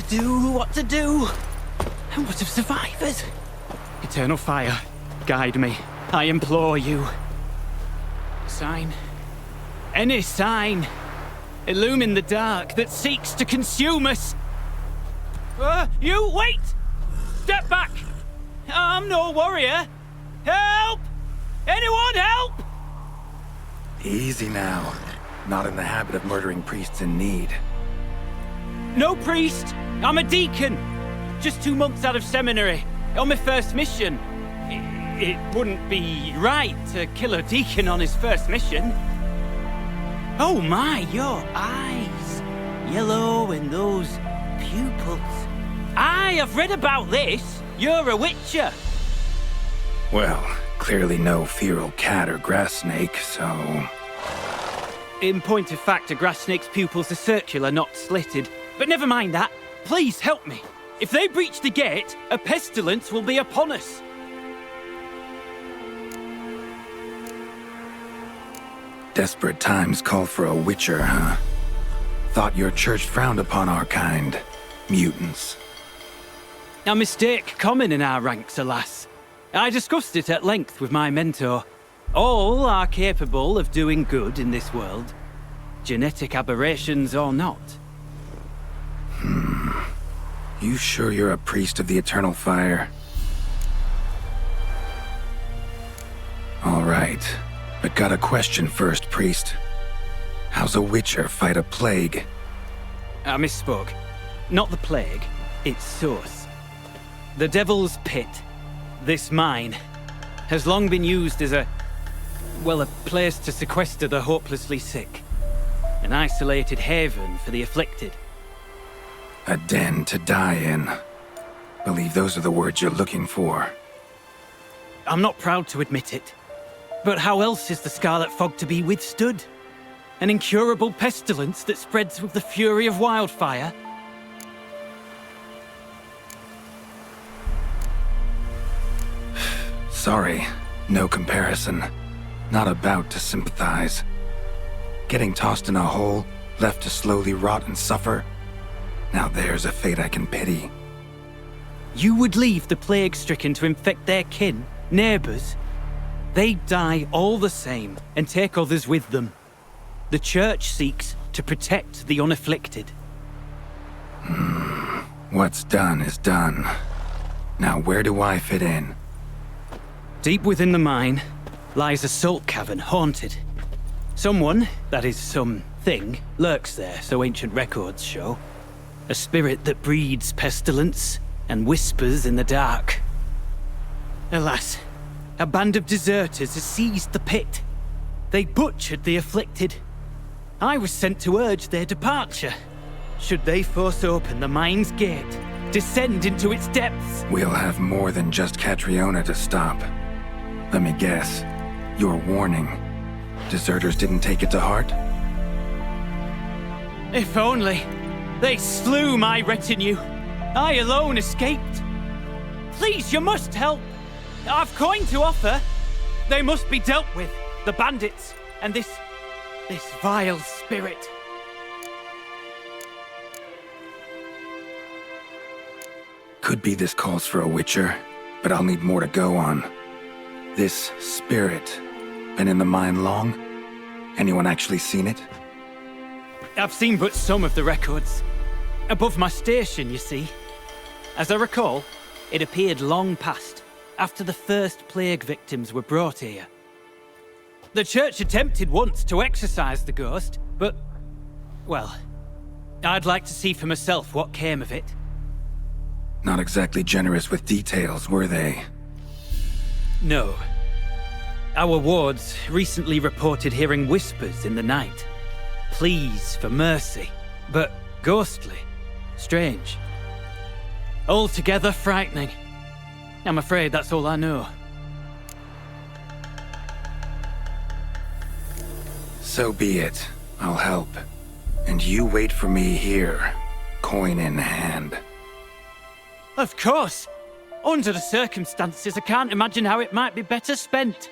do, what to do. And what of survivors? Eternal fire, guide me. I implore you. Sign. Any sign. Illumine the dark that seeks to consume us. You, wait! Step back! I'm no warrior. Help! Anyone help? Easy now. Not in the habit of murdering priests in need. No priest. I'm a deacon. Just 2 months out of seminary. On my first mission. It wouldn't be right to kill a deacon on his first mission. Oh my, your eyes. Yellow and those pupils. Aye, I've read about this. You're a witcher. Well, clearly no feral cat or grass snake, so... In point of fact, a grass snake's pupils are circular, not slitted. But never mind that. Please help me. If they breach the gate, a pestilence will be upon us. Desperate times call for a witcher, huh? Thought your church frowned upon our kind. Mutants. A mistake common in our ranks, alas. I discussed it at length with my mentor. All are capable of doing good in this world. Genetic aberrations or not. You sure you're a priest of the Eternal Fire? All right, but got a question first, priest. How's a witcher fight a plague? I misspoke. Not the plague, its source. The Devil's Pit, this mine, has long been used as a place to sequester the hopelessly sick. An isolated haven for the afflicted. A den to die in. Believe those are the words you're looking for. I'm not proud to admit it. But how else is the Scarlet Fog to be withstood? An incurable pestilence that spreads with the fury of wildfire? Sorry, no comparison. Not about to sympathize. Getting tossed in a hole, left to slowly rot and suffer? Now there's a fate I can pity. You would leave the plague-stricken to infect their kin, neighbors? They die all the same and take others with them. The Church seeks to protect the unafflicted. What's done is done. Now where do I fit in? Deep within the mine lies a salt cavern haunted. Someone, that is something, lurks there, so ancient records show. A spirit that breeds pestilence and whispers in the dark. Alas, a band of deserters has seized the pit. They butchered the afflicted. I was sent to urge their departure. Should they force open the mine's gate, descend into its depths? We'll have more than just Catriona to stop. Let me guess. Your warning. Deserters didn't take it to heart? If only. They slew my retinue. I alone escaped. Please, you must help. I've coin to offer. They must be dealt with. The bandits and this vile spirit. Could be this calls for a witcher, but I'll need more to go on. This spirit, been in the mine long? Anyone actually seen it? I've seen but some of the records. Above my station, you see. As I recall, it appeared long past, after the first plague victims were brought here. The church attempted once to exorcise the ghost, but, well, I'd like to see for myself what came of it. Not exactly generous with details, were they? No. Our wards recently reported hearing whispers in the night. Pleas for mercy, but ghostly, strange. Altogether frightening. I'm afraid that's all I know. So be it. I'll help. And you wait for me here, coin in hand. Of course! Under the circumstances, I can't imagine how it might be better spent.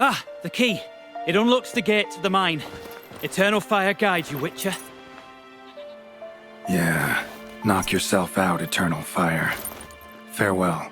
Ah, the key. It unlocks the gate to the mine. Eternal fire guide you, Witcher. Yeah, Knock yourself out, eternal fire. Farewell.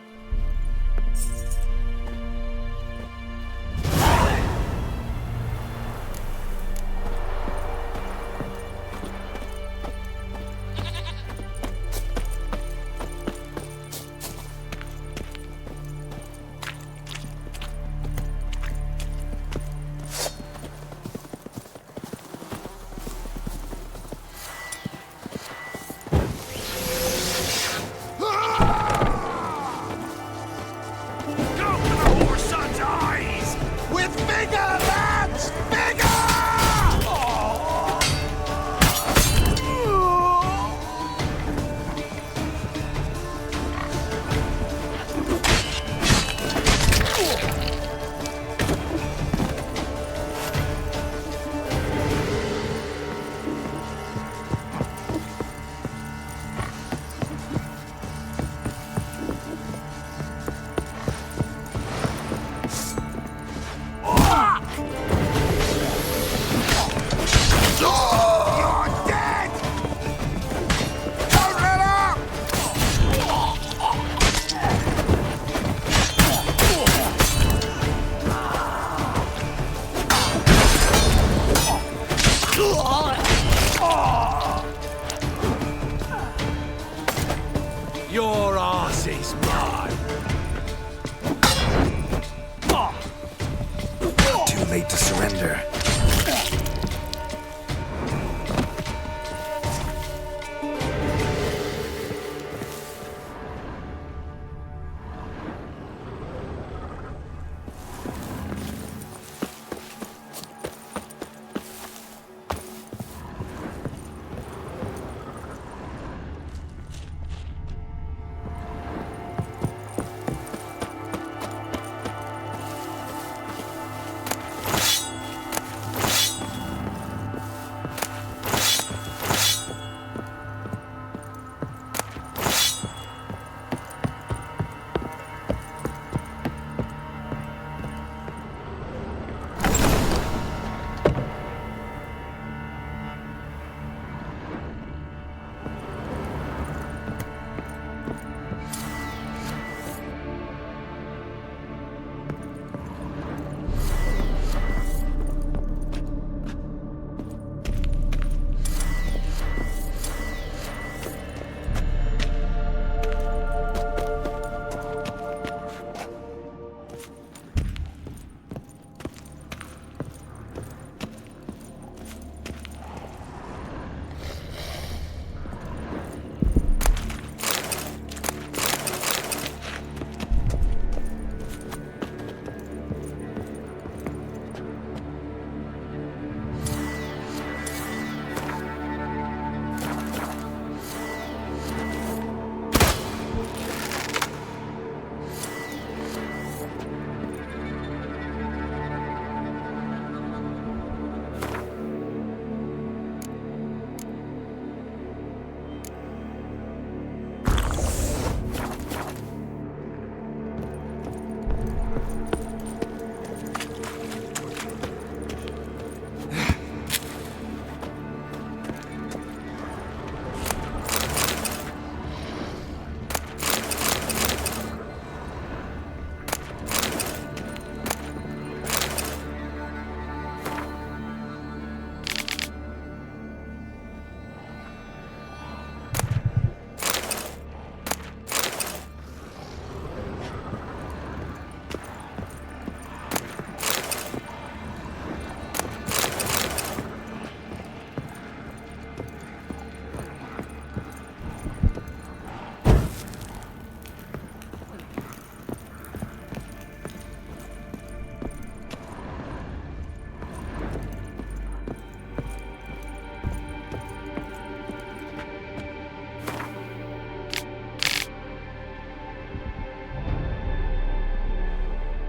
Your arse is mine. Too late to surrender.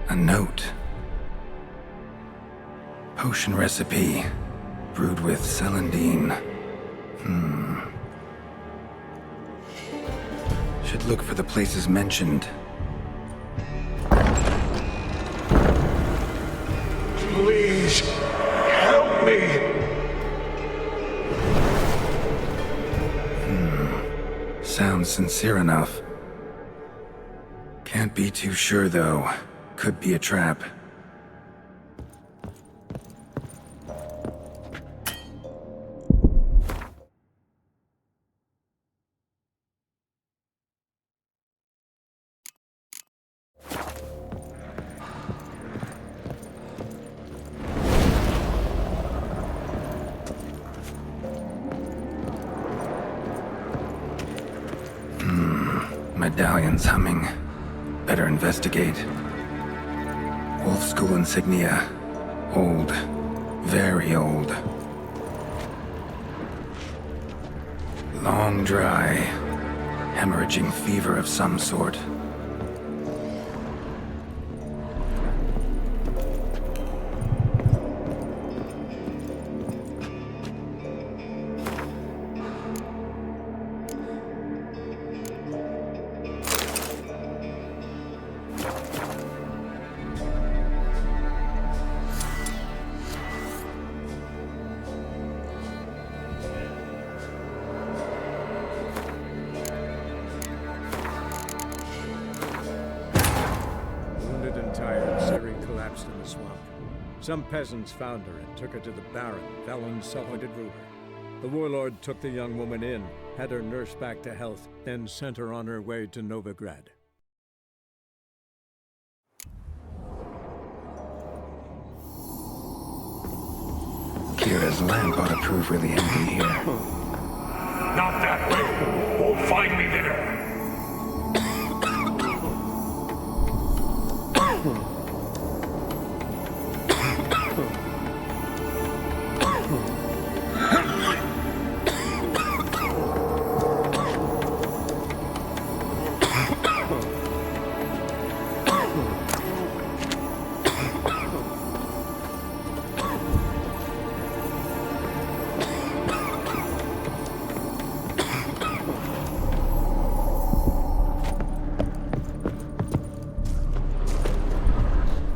A note. Potion recipe. Brewed with celandine. Should look for the places mentioned. Please, help me. Sounds sincere enough. Can't be too sure, though. Could be a trap. Medallion's humming. Better investigate. Wolf School insignia. Old. Very old. Long dry. Hemorrhaging fever of some sort. In the swamp. Some peasants found her and took her to the Baron, Valen's self-appointed ruler. The warlord took the young woman in, had her nursed back to health, then sent her on her way to Novigrad. Kira's lamp ought to prove really empty here. Not that way. Won't find me there.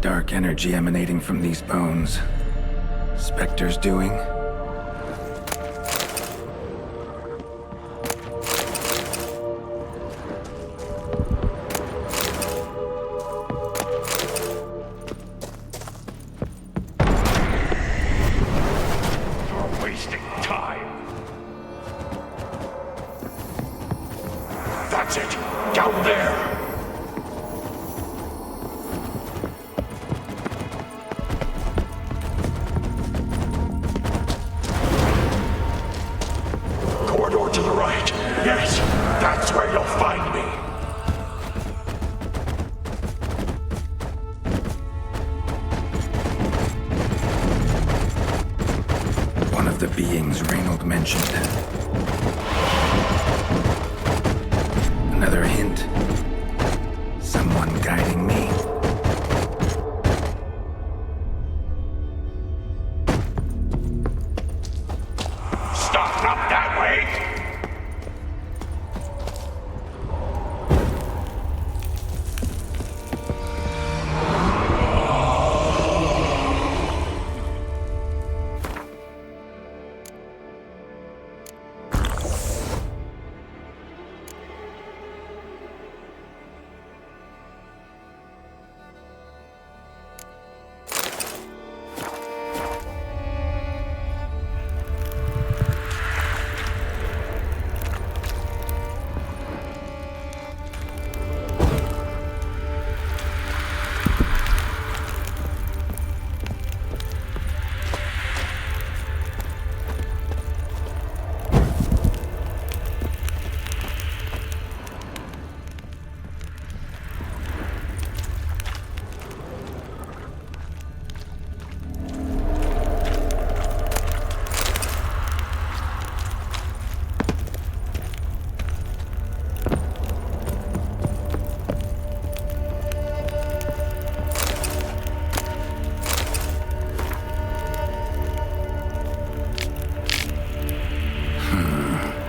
Dark energy emanating from these bones. Spectre's doing? You're wasting time. That's it. Down there. To the right. Yes, that's where you'll find me. One of the beings Reynold mentioned. Another hint. Someone guiding me. Stop, not that way.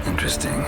Interesting.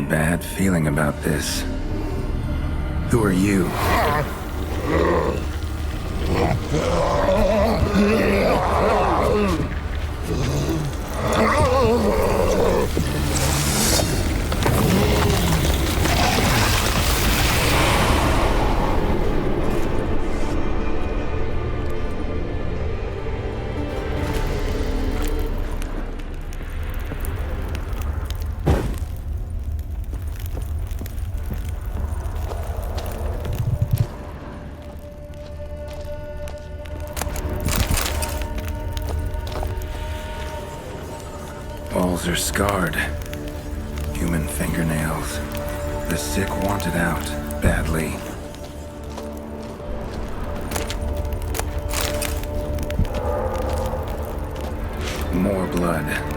bad feeling about this. Who are you? Walls are scarred. Human fingernails. The sick want it out, badly. More blood.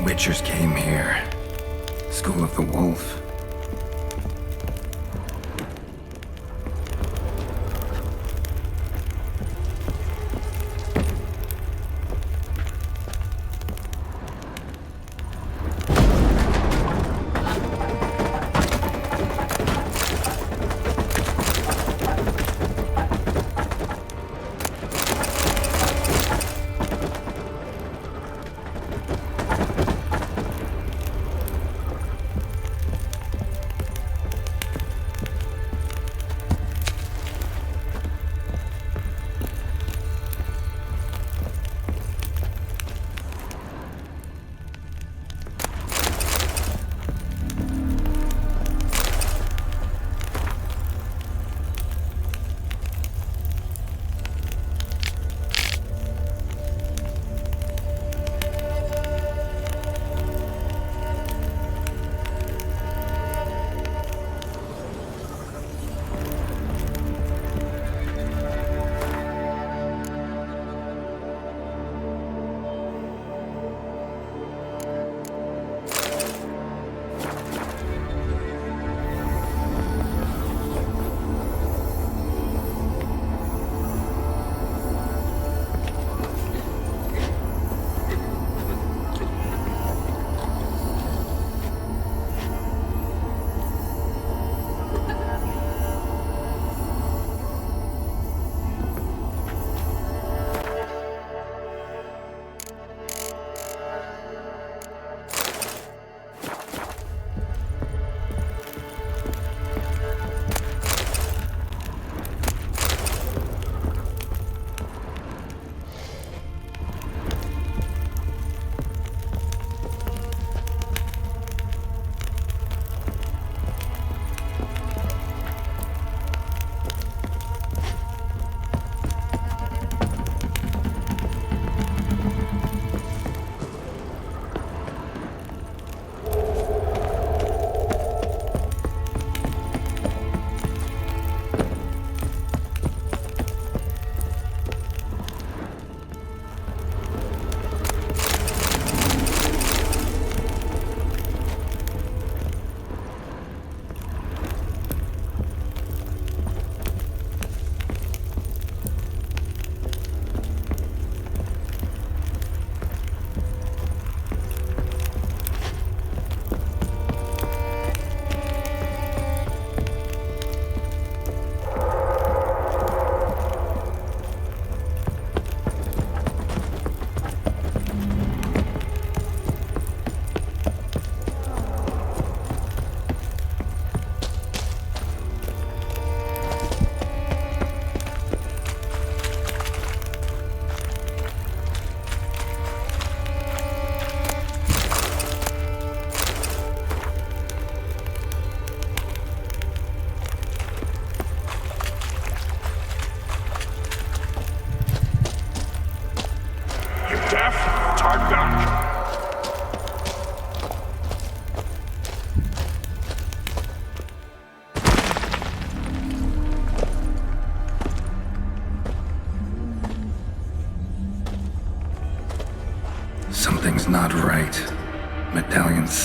Witchers came here. School of the Wolf.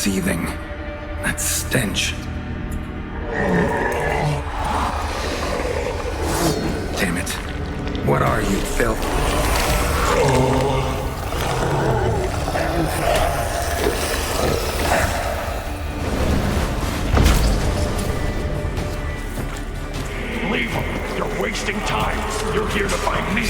seething. That stench. Damn it. What are you, filth? Leave him. You're wasting time. You're here to find me.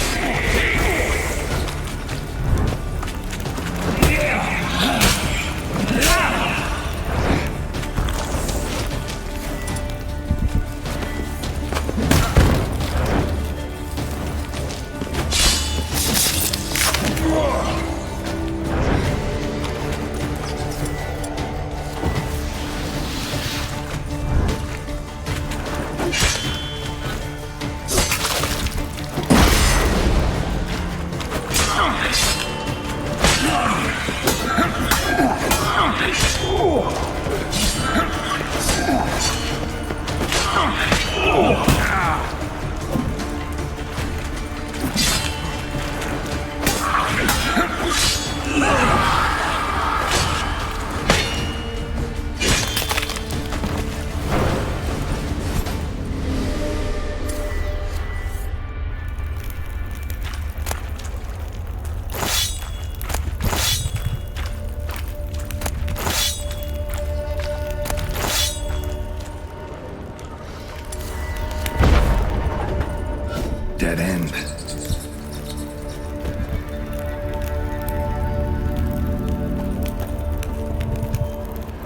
Dead end.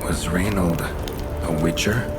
Was Reynold a witcher?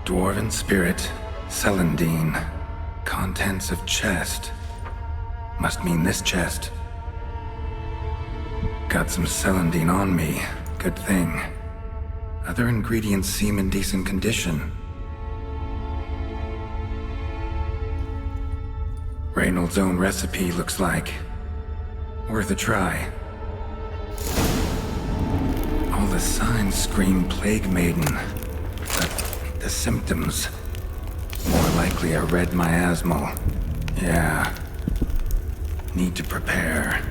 Dwarven spirit, Celandine. Contents of chest. Must mean this chest. Got some Celandine on me. Good thing. Other ingredients seem in decent condition. Reynold's own recipe looks like. Worth a try. All the signs scream Plague Maiden. But the symptoms... more likely a red miasmal. Yeah. Need to prepare.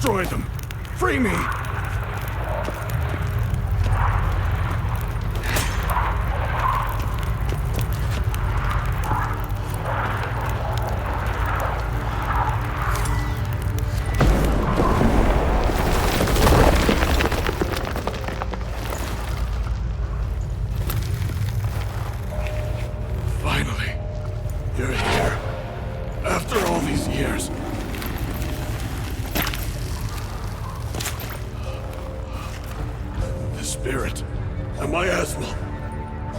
destroy them. Free me! Finally, you're here. After all these years. The spirit, the miasma,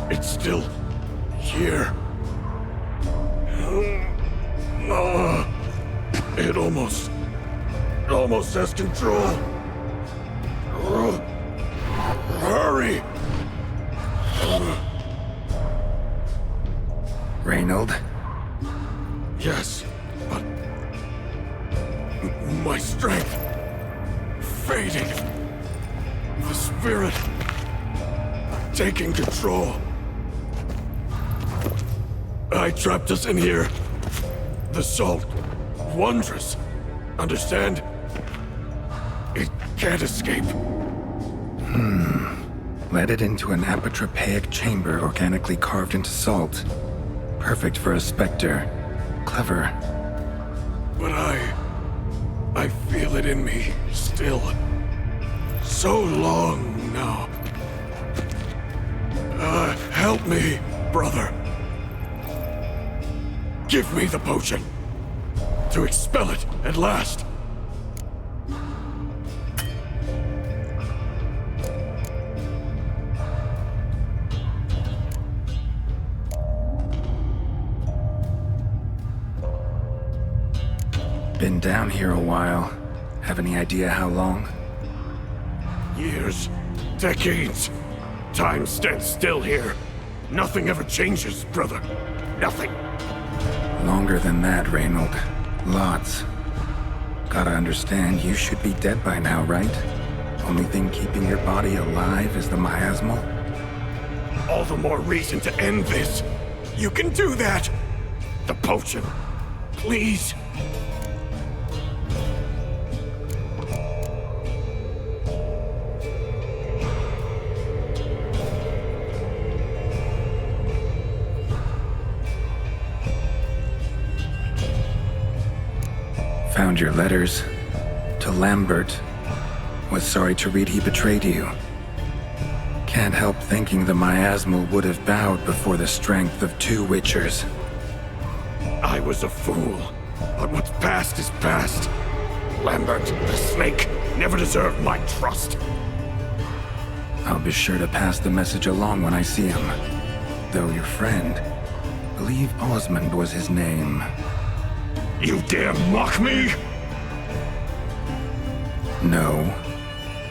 it's still here. It almost has control. Hurry! Reynold? Yes, but my strength fading. The spirit taking control. I trapped us in here. The salt, wondrous. Understand? It can't escape. Led it into an apotropaic chamber organically carved into salt. Perfect for a specter. Clever. But I feel it in me still. So long now. Help me, brother. Give me the potion. To expel it at last. Been down here a while. Have any idea how long? Years. Decades. Time stands still here. Nothing ever changes, brother. Nothing. Longer than that, Reynold. Lots. Gotta understand, you should be dead by now, right? Only thing keeping your body alive is the miasmal? All the more reason to end this. You can do that. The potion. Please. Found your letters. To Lambert. Was sorry to read he betrayed you. Can't help thinking the miasmal would have bowed before the strength of two Witchers. I was a fool. But what's past is past. Lambert, the snake, never deserved my trust. I'll be sure to pass the message along when I see him. Though your friend, believe Osmond was his name. You dare mock me? No.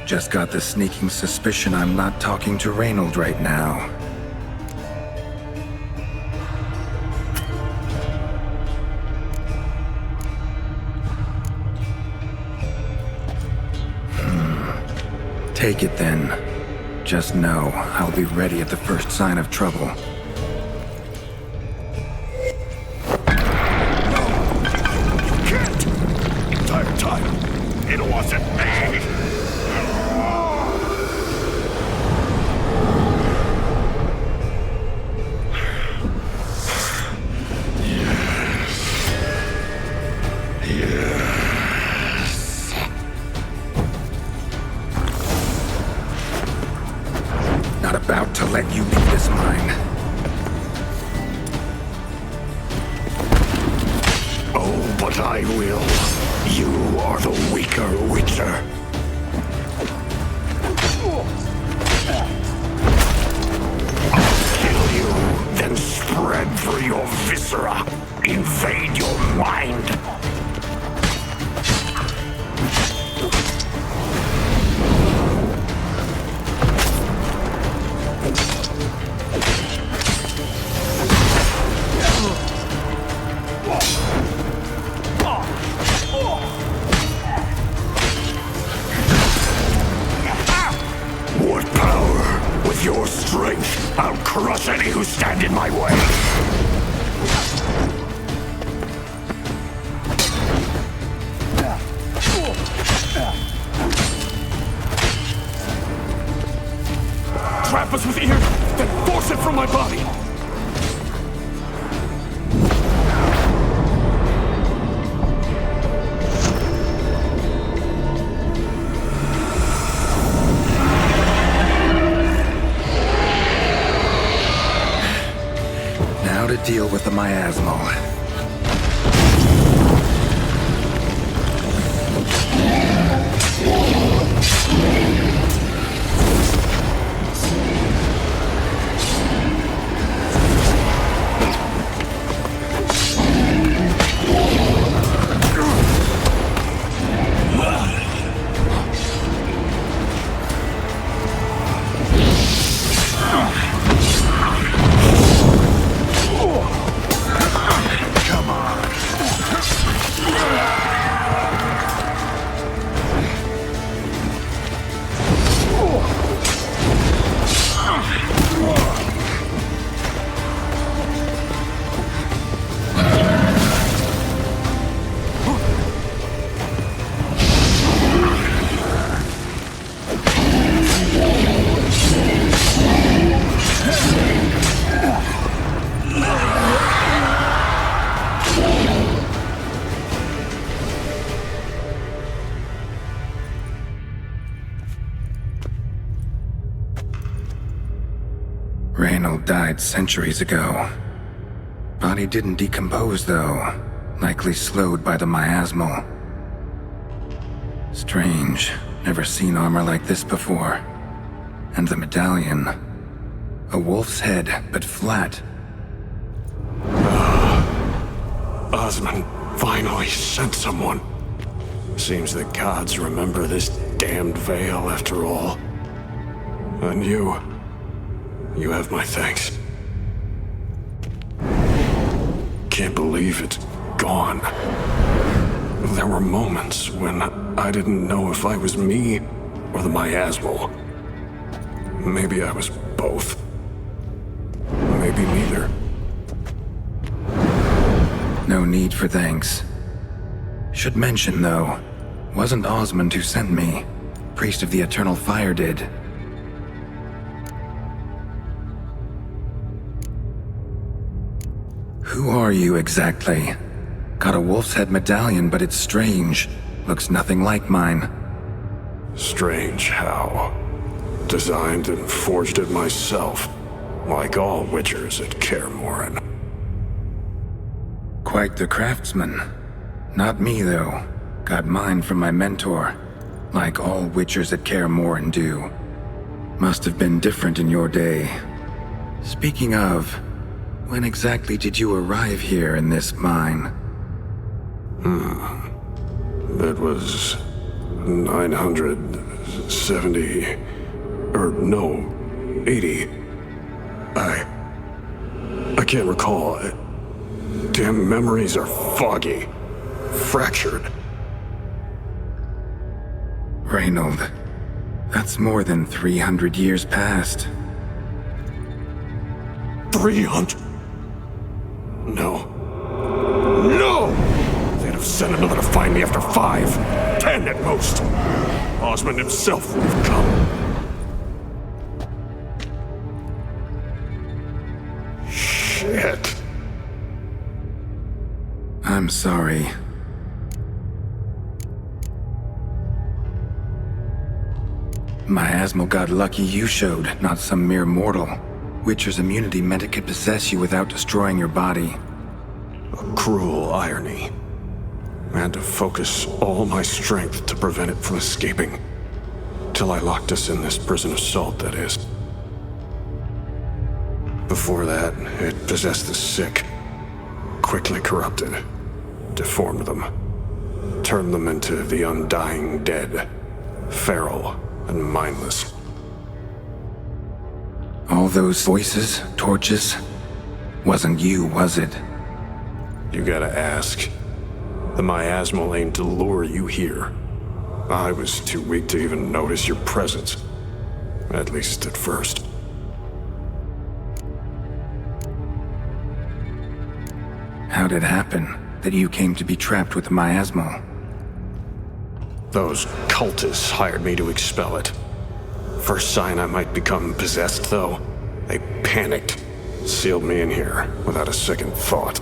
Just got the sneaking suspicion I'm not talking to Reynold right now. Take it then. Just know I'll be ready at the first sign of trouble. Entire time, it wasn't me! Yes. Not about to let you leave this mine. Oh, but I will. You are the weaker Witcher. I'll kill you, then spread through your viscera. Invade your mind. What power? With your strength, I'll crush any who stand in my way. trap us with ears, then force it from my body! Now to deal with the miasmal. Reynold died centuries ago. Body didn't decompose, though. Likely slowed by the miasmal. Strange. Never seen armor like this before. And the medallion. A wolf's head, but flat. Osmond finally sent someone. Seems the gods remember this damned veil after all. And you have my thanks. Can't believe it's gone. There were moments when I didn't know if I was me or the miasmal. Maybe I was both. Maybe neither. No need for thanks. Should mention, though, wasn't Osmond who sent me. Priest of the Eternal Fire did. Who are you exactly? Got a wolf's head medallion, but it's strange. Looks nothing like mine. Strange how? Designed and forged it myself, like all witchers at Kaer Morhen. Quite the craftsman. Not me, though. Got mine from my mentor, like all witchers at Kaer Morhen do. Must have been different in your day. Speaking of, when exactly did you arrive here in this mine? It was 970... no, 80. I can't recall. Damn memories are foggy. Fractured. Reynold, that's more than 300 years past. 300? No. No! They'd have sent another to find me after 5, 10 at most. Osmond himself would have come. Shit. I'm sorry. Miasmal got lucky you showed, not some mere mortal. Witcher's immunity meant it could possess you without destroying your body. A cruel irony. I had to focus all my strength to prevent it from escaping. Till I locked us in this prison of salt, that is. Before that, it possessed the sick. Quickly corrupted. Deformed them. Turned them into the undying dead. Feral and mindless. All those voices, torches, wasn't you, was it? You gotta ask. The miasmal aimed to lure you here. I was too weak to even notice your presence. At least at first. How'd it happen that you came to be trapped with the miasmal? Those cultists hired me to expel it. First sign I might become possessed, though, they panicked, sealed me in here without a second thought.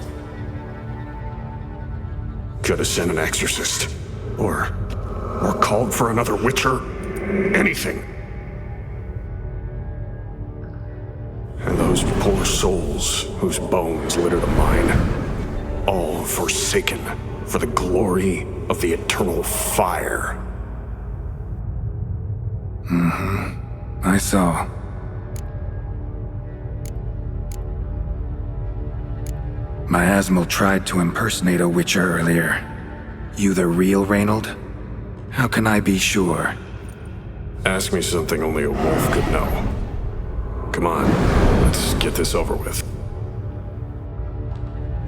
Could have sent an exorcist, or called for another witcher, anything. And those poor souls whose bones littered mine, all forsaken for the glory of the eternal fire. I saw. Miasmal tried to impersonate a witcher earlier. You the real Reynold? How can I be sure? Ask me something only a wolf could know. Come on, let's get this over with.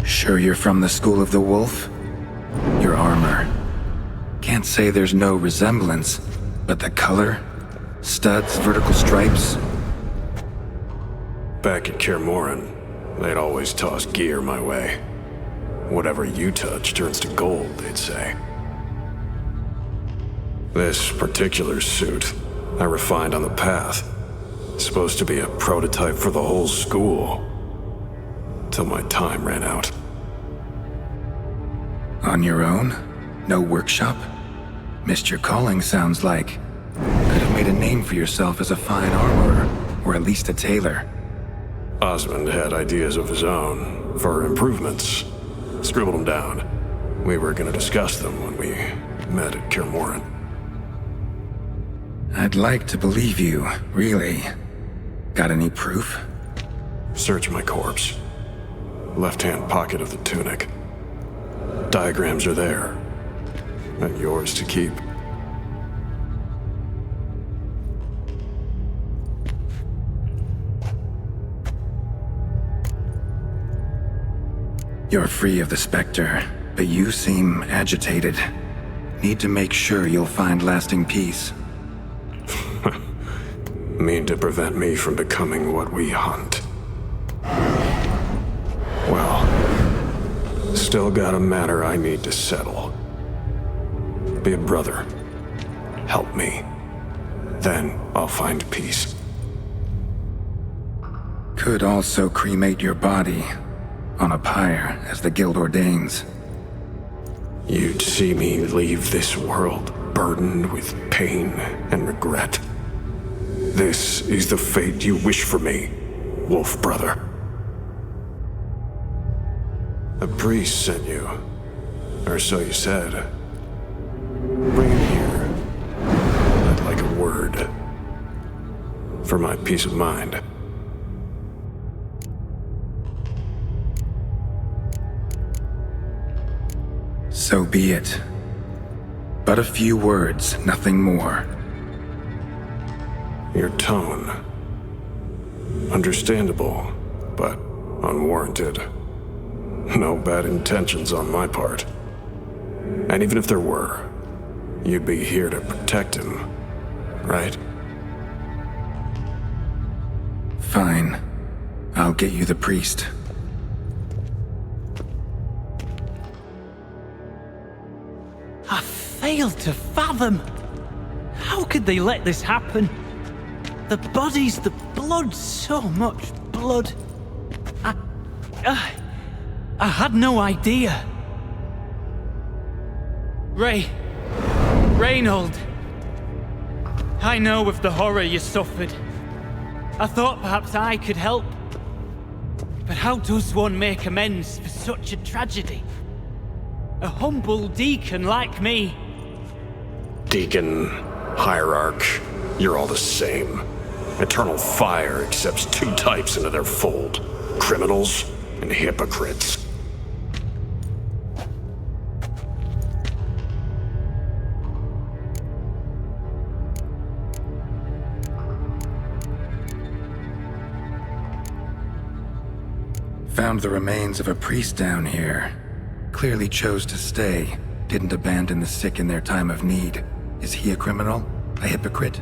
Sure you're from the School of the Wolf? Your armor. Can't say there's no resemblance, but the color? Studs, vertical stripes? Back at Kermoran, they'd always toss gear my way. Whatever you touch turns to gold, they'd say. This particular suit, I refined on the path. Supposed to be a prototype for the whole school. Till my time ran out. On your own? No workshop? Missed your calling, sounds like. Could have made a name for yourself as a fine armorer, or at least a tailor. Osmond had ideas of his own, for improvements. Scribbled them down. We were gonna discuss them when we met at Kermoran. I'd like to believe you, really. Got any proof? Search my corpse. Left-hand pocket of the tunic. Diagrams are there. And yours to keep. You're free of the Spectre, but you seem agitated. Need to make sure you'll find lasting peace. Mean to prevent me from becoming what we hunt. Well, still got a matter I need to settle. Be a brother. Help me. Then I'll find peace. Could also cremate your body on a pyre, as the guild ordains. You'd see me leave this world burdened with pain and regret. This is the fate you wish for me, Wolf Brother. A priest sent you, or so you said. Bring him here. I'd like a word. For my peace of mind. So be it. But a few words, nothing more. Your tone. Understandable, but unwarranted. No bad intentions on my part. And even if there were, you'd be here to protect him, right? Fine. I'll get you the priest. I failed to fathom. How could they let this happen? The bodies, the blood, so much blood. I had no idea. Reynold. I know of the horror you suffered. I thought perhaps I could help. But how does one make amends for such a tragedy? A humble deacon like me. Deacon, hierarch, you're all the same. Eternal fire accepts two types into their fold. Criminals and hypocrites. Found the remains of a priest down here. Clearly chose to stay. Didn't abandon the sick in their time of need. Is he a criminal? A hypocrite?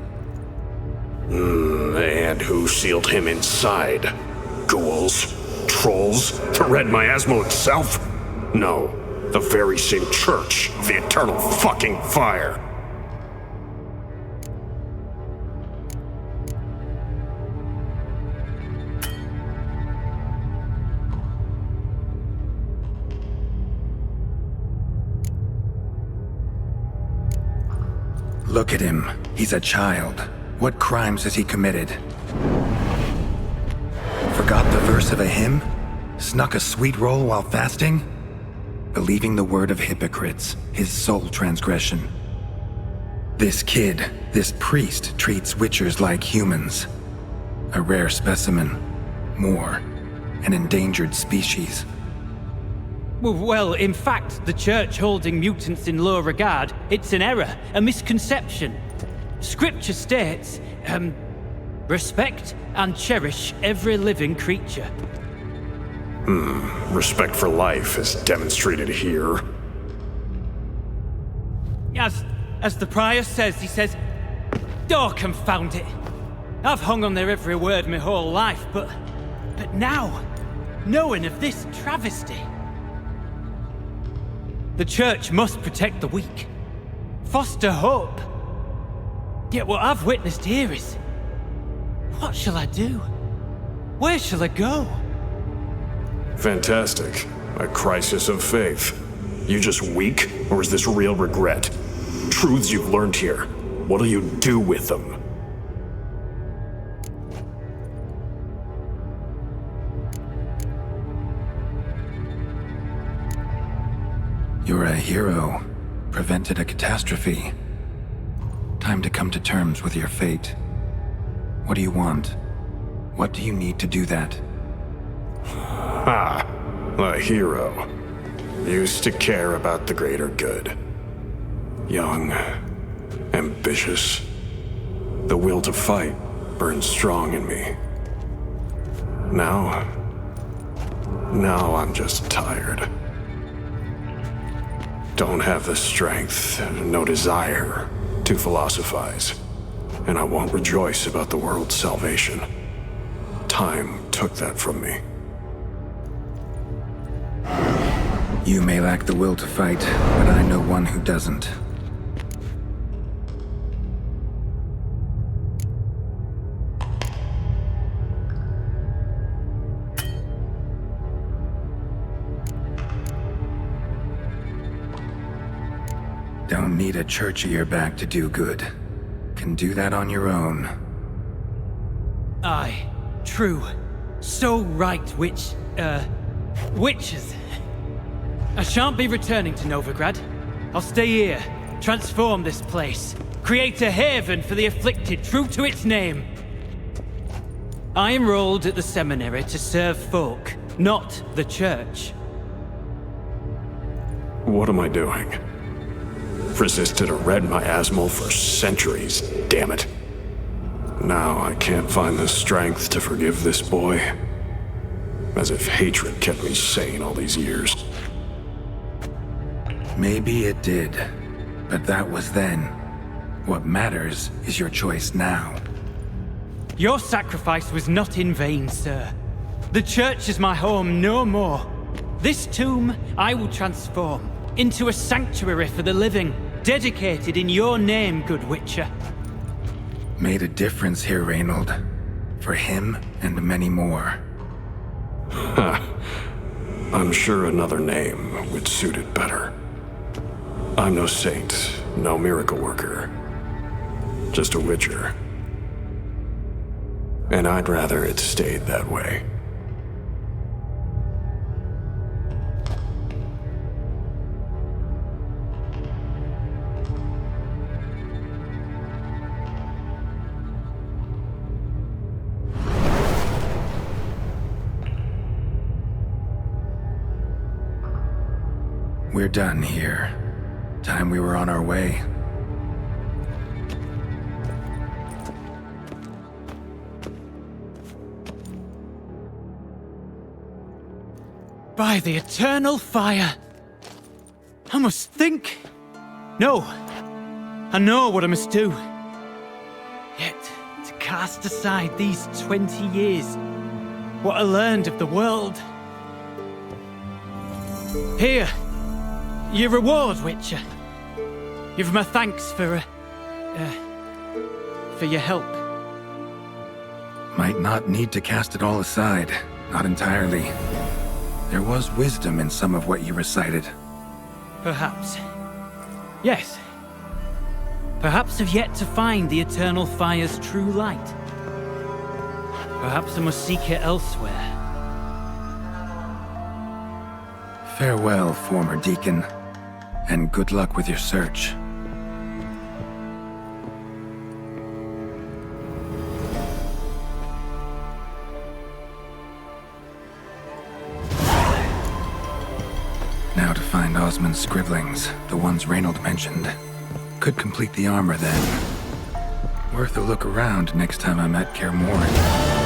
And who sealed him inside? Ghouls? Trolls? The Red Miasmal itself? No, the very same church of the eternal fucking fire. Look at him. He's a child. What crimes has he committed? Forgot the verse of a hymn? Snuck a sweet roll while fasting? Believing the word of hypocrites, his sole transgression. This kid, this priest, treats witchers like humans. A rare specimen. More. An endangered species. Well, in fact, the church holding mutants in low regard, it's an error, a misconception. Scripture states, respect and cherish every living creature. Respect for life is demonstrated here. As the prior says, he says, oh, confound it. I've hung on their every word my whole life, but now, knowing of this travesty, the church must protect the weak, foster hope. Yet what I've witnessed here is, what shall I do? Where shall I go? Fantastic. A crisis of faith. You just weak, or is this real regret? Truths you've learned here. What'll you do with them? You're a hero. Prevented a catastrophe. Time to come to terms with your fate. What do you want? What do you need to do that? A hero. Used to care about the greater good. Young. Ambitious. The will to fight burns strong in me. Now I'm just tired. Don't have the strength, no desire to philosophize, and I won't rejoice about the world's salvation. Time took that from me. You may lack the will to fight, but I know one who doesn't. Don't need a church at your back to do good. Can do that on your own. Aye, true. So right, witches. I shan't be returning to Novigrad. I'll stay here, transform this place, create a haven for the afflicted, true to its name. I enrolled at the seminary to serve folk, not the church. What am I doing? Resisted a red miasmal for centuries, damn it. Now I can't find the strength to forgive this boy. As if hatred kept me sane all these years. Maybe it did, but that was then. What matters is your choice now. Your sacrifice was not in vain, sir. The church is my home no more. This tomb I will transform into a sanctuary for the living, dedicated in your name, good Witcher. Made a difference here, Reynold. For him and many more. I'm sure another name would suit it better. I'm no saint, no miracle worker. Just a Witcher. And I'd rather it stayed that way. We're done here. Time we were on our way. By the eternal fire! I must think. No. I know what I must do. Yet, to cast aside these 20 years, what I learned of the world. Here, your reward, Witcher. You've my thanks for your help. Might not need to cast it all aside. Not entirely. There was wisdom in some of what you recited. Perhaps. Yes. Perhaps have yet to find the eternal fire's true light. Perhaps I must seek it elsewhere. Farewell, former deacon, and good luck with your search. Now to find Osmond's scribblings, the ones Reynold mentioned. Could complete the armor then. Worth a look around next time I'm at Kaer Morhen.